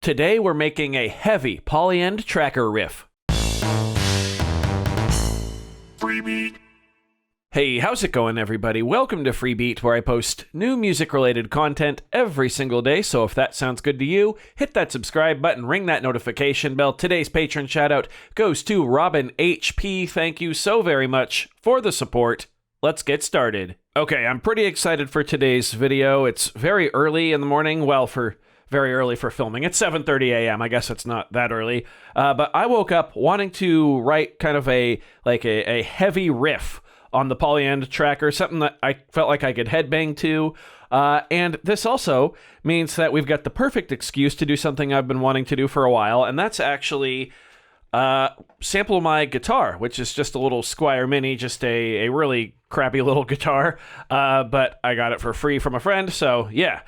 Today we're making a heavy Polyend Tracker riff. Freebie. Hey, how's it going, everybody? Welcome to Freebeat, where I post new music-related content every single day, so if that sounds good to you, hit that subscribe button, ring that notification bell. Today's patron shoutout goes to Robin HP. Thank you so very much for the support. Let's get started. Okay, I'm pretty excited for today's video. It's very early in the morning, very early for filming. It's 7:30 a.m. I guess it's not that early. But I woke up wanting to write kind of a heavy riff on the Polyend Tracker, something that I felt like I could headbang to. And this also means that we've got the perfect excuse to do something I've been wanting to do for a while, and that's actually sample my guitar, which is just a little Squire Mini, just a really crappy little guitar, but I got it for free from a friend, so yeah.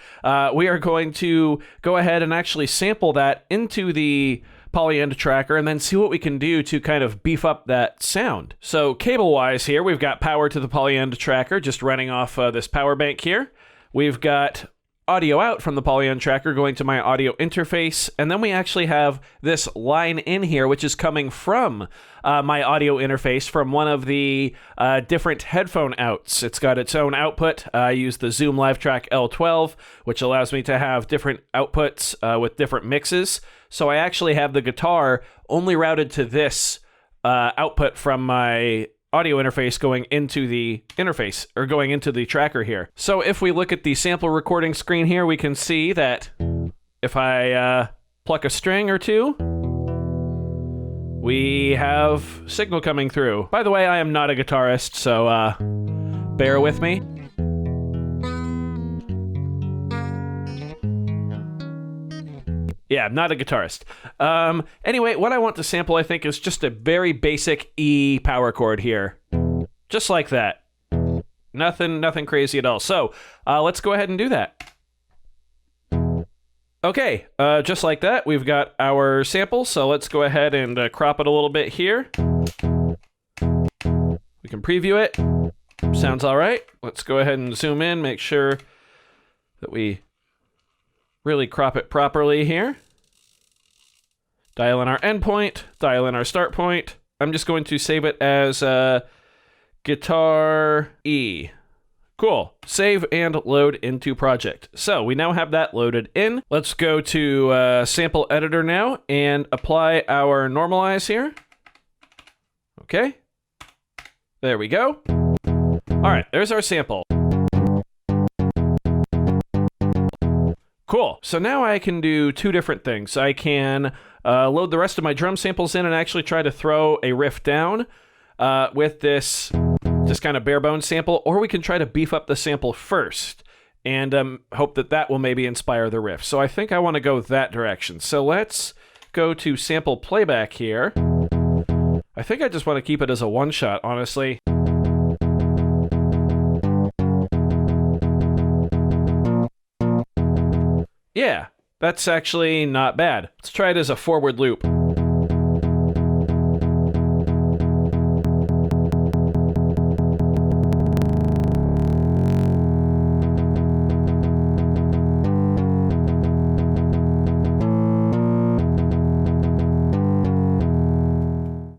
We are going to go ahead and actually sample that into the Polyend Tracker and then see what we can do to kind of beef up that sound. So cable-wise here, we've got power to the Polyend Tracker, just running off this power bank here. We've got audio out from the Polyend Tracker going to my audio interface, and then we actually have this line in here which is coming from my audio interface from one of the different headphone outs. It's got its own output. I use the Zoom LiveTrack L12, which allows me to have different outputs with different mixes. So I actually have the guitar only routed to this output from my audio interface going into the interface, or going into the tracker here. So if we look at the sample recording screen here, we can see that if I pluck a string or two, we have signal coming through. By the way, I am not a guitarist, so bear with me. Yeah, I'm not a guitarist. Anyway, what I want to sample, I think, is just a very basic E power chord here. Just like that. Nothing crazy at all. So, let's go ahead and do that. Okay, just like that, we've got our sample, so let's go ahead and crop it a little bit here. We can preview it. Sounds all right. Let's go ahead and zoom in, make sure that we really crop it properly here. Dial in our endpoint, dial in our start point. I'm just going to save it as guitar E. Cool. Save and load into project. So we now have that loaded in. Let's go to sample editor now and apply our normalize here. Okay. There we go. All right, there's our sample. Cool. So now I can do two different things. I can load the rest of my drum samples in and actually try to throw a riff down with this just kind of bare bones sample, or we can try to beef up the sample first and hope that that will maybe inspire the riff. So I think I want to go that direction. So let's go to sample playback here. I think I just want to keep it as a one shot, honestly. Yeah, that's actually not bad. Let's try it as a forward loop.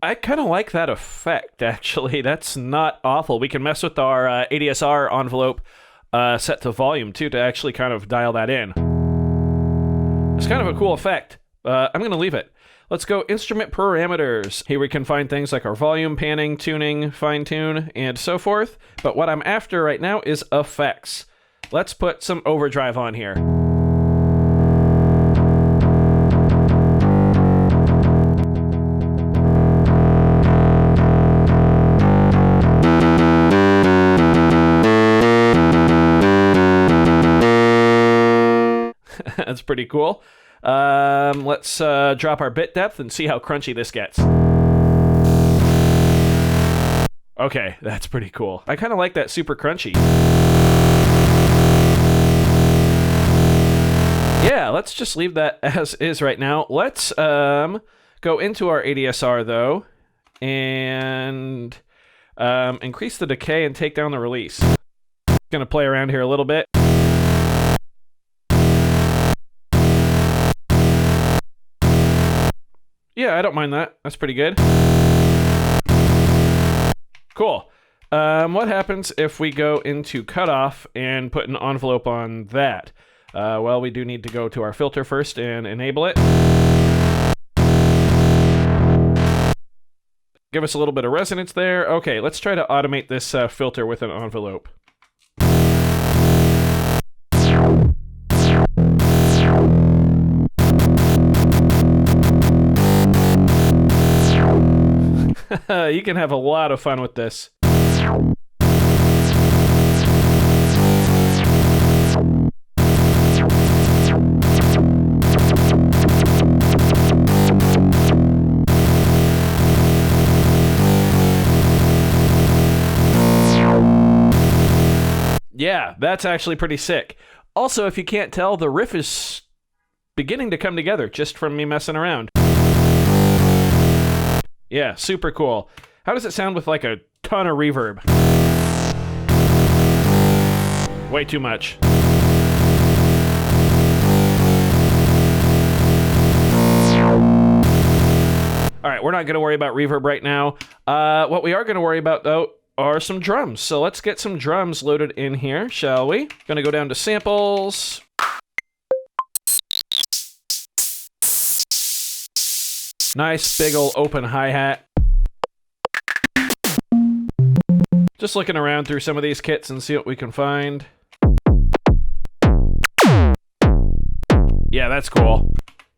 I kind of like that effect, actually. That's not awful. We can mess with our ADSR envelope set to volume, too, to actually kind of dial that in. It's kind of a cool effect. I'm going to leave it. Let's go instrument parameters. Here we can find things like our volume, panning, tuning, fine tune, and so forth. But what I'm after right now is effects. Let's put some overdrive on here. That's pretty cool. Let's drop our bit depth and see how crunchy this gets. Okay, that's pretty cool. I kind of like that super crunchy. Yeah, let's just leave that as is right now. Let's go into our ADSR, though, and increase the decay and take down the release. Gonna play around here a little bit. Yeah, I don't mind that. That's pretty good. Cool. What happens if we go into cutoff and put an envelope on that? Well, we do need to go to our filter first and enable it. Give us a little bit of resonance there. Okay, let's try to automate this filter with an envelope. You can have a lot of fun with this. Yeah, that's actually pretty sick. Also, if you can't tell, the riff is beginning to come together just from me messing around. Yeah, super cool. How does it sound with like a ton of reverb? Way too much. All right, we're not going to worry about reverb right now. What we are going to worry about, though, are some drums. So let's get some drums loaded in here, shall we? Going to go down to samples. Nice big ol' open hi-hat. Just looking around through some of these kits and see what we can find. Yeah, that's cool.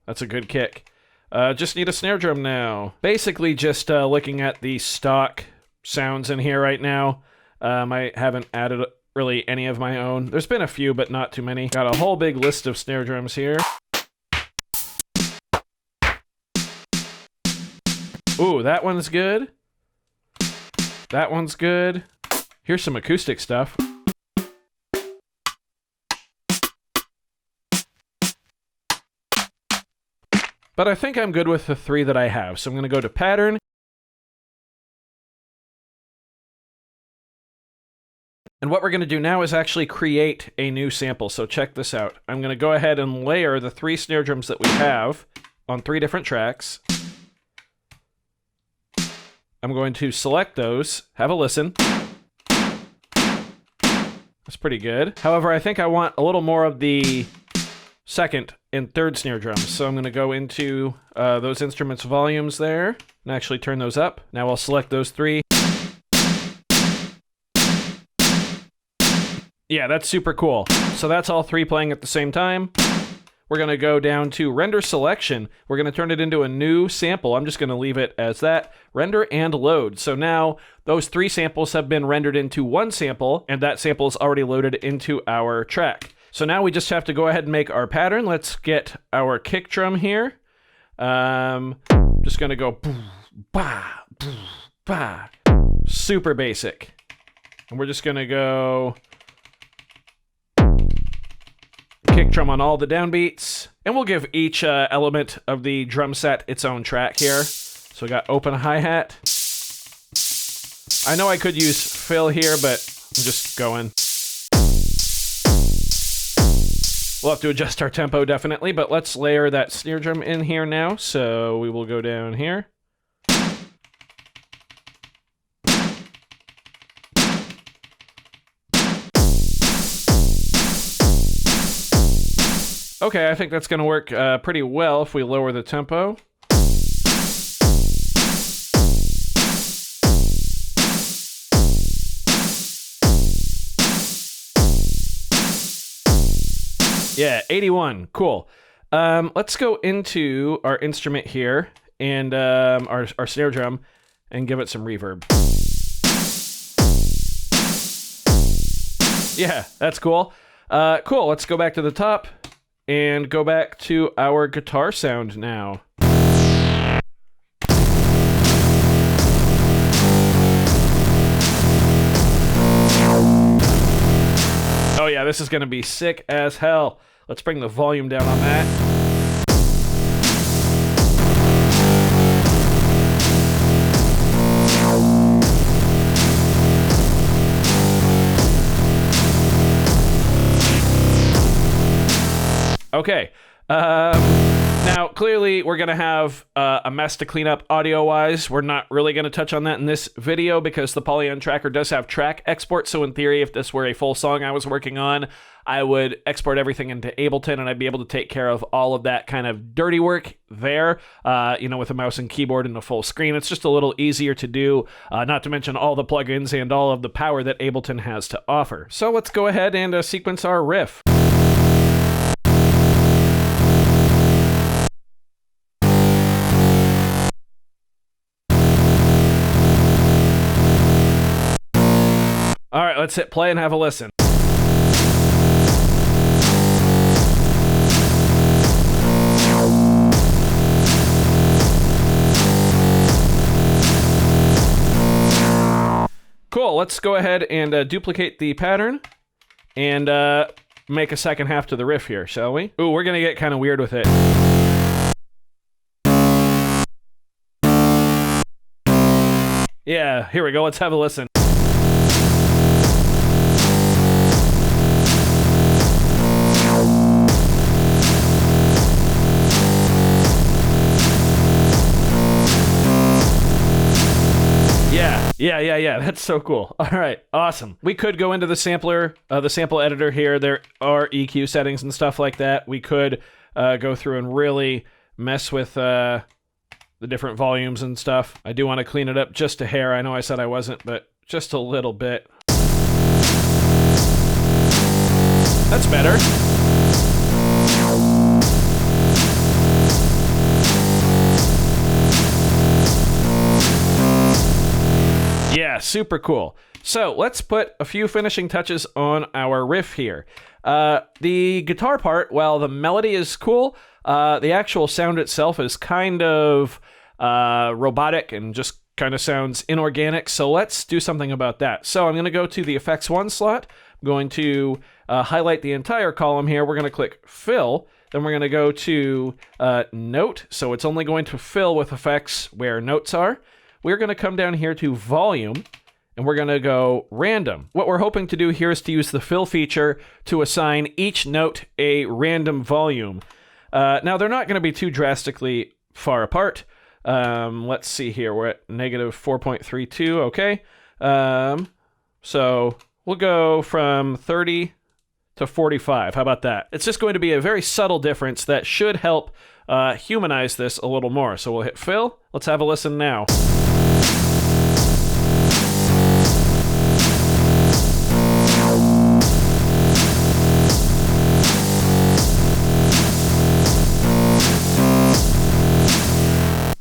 That's a good kick. Just need a snare drum now. Basically just looking at the stock sounds in here right now. I haven't added really any of my own. There's been a few, but not too many. Got a whole big list of snare drums here. Ooh, that one's good. That one's good. Here's some acoustic stuff. But I think I'm good with the 3 that I have. So I'm going to go to pattern. And what we're going to do now is actually create a new sample. So check this out. I'm going to go ahead and layer the 3 snare drums that we have on 3 different tracks. I'm going to select those, have a listen. That's pretty good. However, I think I want a little more of the 2nd and 3rd snare drums. So I'm going to go into those instruments volumes there and actually turn those up. Now I'll select those 3. Yeah, that's super cool. So that's all 3 playing at the same time. We're going to go down to render selection. We're going to turn it into a new sample. I'm just going to leave it as that. Render and load. So now those 3 samples have been rendered into 1 sample, and that sample is already loaded into our track. So now we just have to go ahead and make our pattern. Let's get our kick drum here. Just going to go boom, ba, boom, ba. Super basic. And we're just going to go kick drum on all the downbeats, and we'll give each element of the drum set its own track here. So we got open hi-hat. I know I could use fill here, but I'm just going. We'll have to adjust our tempo definitely, but let's layer that snare drum in here now. So we will go down here. Okay, I think that's going to work pretty well if we lower the tempo. Yeah, 81. Cool. Let's go into our instrument here and our snare drum and give it some reverb. Yeah, that's cool. Cool, let's go back to the top. And go back to our guitar sound now. Oh yeah, this is gonna be sick as hell. Let's bring the volume down on that. Okay, now clearly we're going to have a mess to clean up audio-wise. We're not really going to touch on that in this video because the Polyend Tracker does have track export. So in theory, if this were a full song I was working on, I would export everything into Ableton and I'd be able to take care of all of that kind of dirty work there, with a mouse and keyboard and a full screen. It's just a little easier to do, not to mention all the plugins and all of the power that Ableton has to offer. So let's go ahead and sequence our riff. All right, let's hit play and have a listen. Cool, let's go ahead and duplicate the pattern and make a second half to the riff here, shall we? Ooh, we're gonna get kind of weird with it. Yeah, here we go, let's have a listen. Yeah, that's so cool. All right, awesome. We could go into the sampler, the sample editor here. There are EQ settings and stuff like that. We could go through and really mess with the different volumes and stuff. I do want to clean it up just a hair. I know I said I wasn't, but just a little bit. That's better. Yeah, super cool. So let's put a few finishing touches on our riff here. The guitar part, while the melody is cool, the actual sound itself is kind of robotic and just kind of sounds inorganic. So let's do something about that. So I'm going to go to the Effects 1 slot. I'm going to highlight the entire column here. We're going to click Fill. Then we're going to go to Note. So it's only going to fill with effects where notes are. We're going to come down here to Volume, and we're going to go Random. What we're hoping to do here is to use the Fill feature to assign each note a random volume. Now, they're not going to be too drastically far apart. Let's see here. We're at negative 4.32. Okay. So we'll go from 30 to 45. How about that? It's just going to be a very subtle difference that should help humanize this a little more. So we'll hit Fill. Let's have a listen now.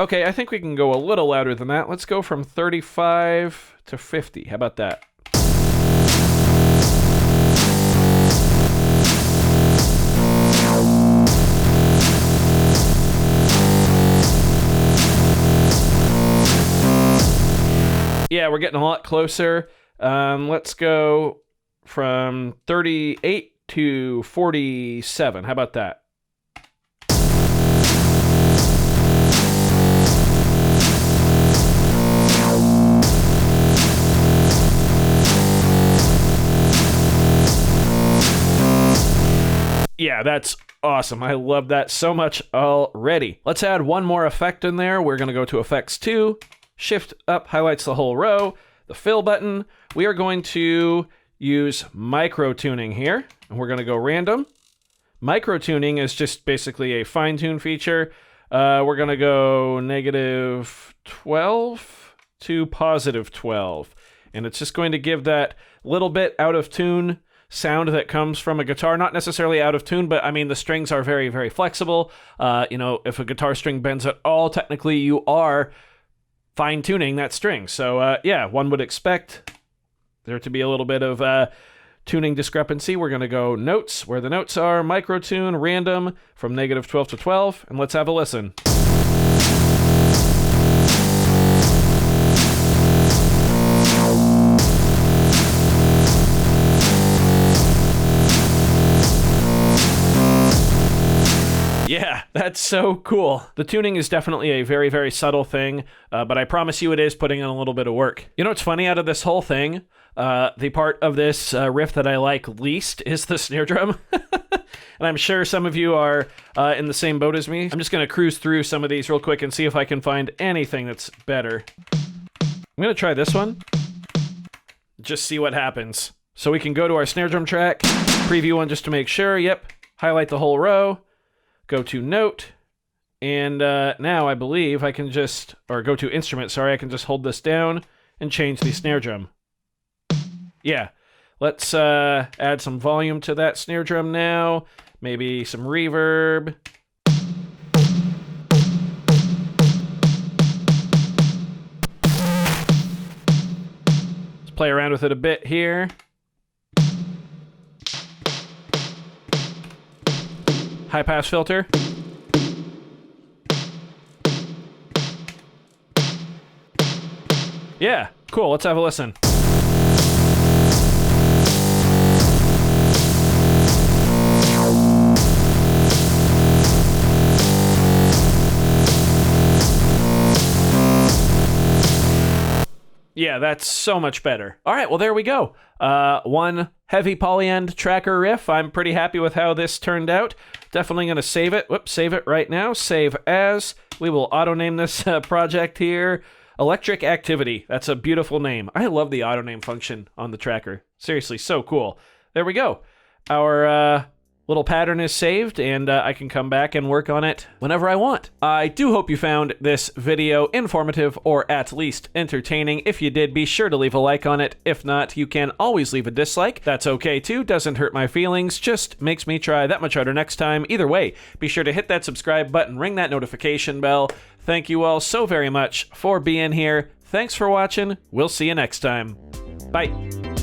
Okay, I think we can go a little louder than that. Let's go from 35 to 50. How about that? Yeah, we're getting a lot closer. Let's go from 38 to 47. How about that? Yeah, that's awesome. I love that so much already. Let's add one more effect in there. We're going to go to Effects 2. Shift up highlights the whole row. The Fill button. We are going to use micro tuning here. And we're going to go Random. Micro tuning is just basically a fine tune feature. We're going to go negative 12 to positive 12. And it's just going to give that little bit out of tune sound that comes from a guitar. Not necessarily out of tune, but I mean, the strings are very, very flexible. If a guitar string bends at all, technically you are fine-tuning that string. So, one would expect there to be a little bit of tuning discrepancy. We're going to go Notes, where the notes are, micro-tune, Random, from negative 12 to 12, and let's have a listen. Yeah, that's so cool. The tuning is definitely a very, very subtle thing, but I promise you it is putting in a little bit of work. You know what's funny out of this whole thing? The part of this riff that I like least is the snare drum. And And I'm sure some of you are in the same boat as me. I'm just going to cruise through some of these real quick and see if I can find anything that's better. I'm going to try this one. Just see what happens. So we can go to our snare drum track, preview one just to make sure. Yep. Highlight the whole row. Go to note. And now I believe I can just, or go to instrument, sorry, I can just hold this down and change the snare drum. Yeah. Let's add some volume to that snare drum now. Maybe some reverb. Let's play around with it a bit here. High pass filter. Yeah, cool. Let's have a listen. Yeah, that's so much better. All right, well, there we go. One heavy Polyend Tracker riff. I'm pretty happy with how this turned out. Definitely going to save it. Whoops, save it right now. Save as. We will auto-name this project here. Electric Activity. That's a beautiful name. I love the auto-name function on the tracker. Seriously, so cool. There we go. Our little pattern is saved, and I can come back and work on it whenever I want. I do hope you found this video informative or at least entertaining. If you did, be sure to leave a like on it. If not, you can always leave a dislike. That's okay too. Doesn't hurt my feelings. Just makes me try that much harder next time. Either way, be sure to hit that subscribe button, ring that notification bell. Thank you all so very much for being here. Thanks for watching. We'll see you next time. Bye.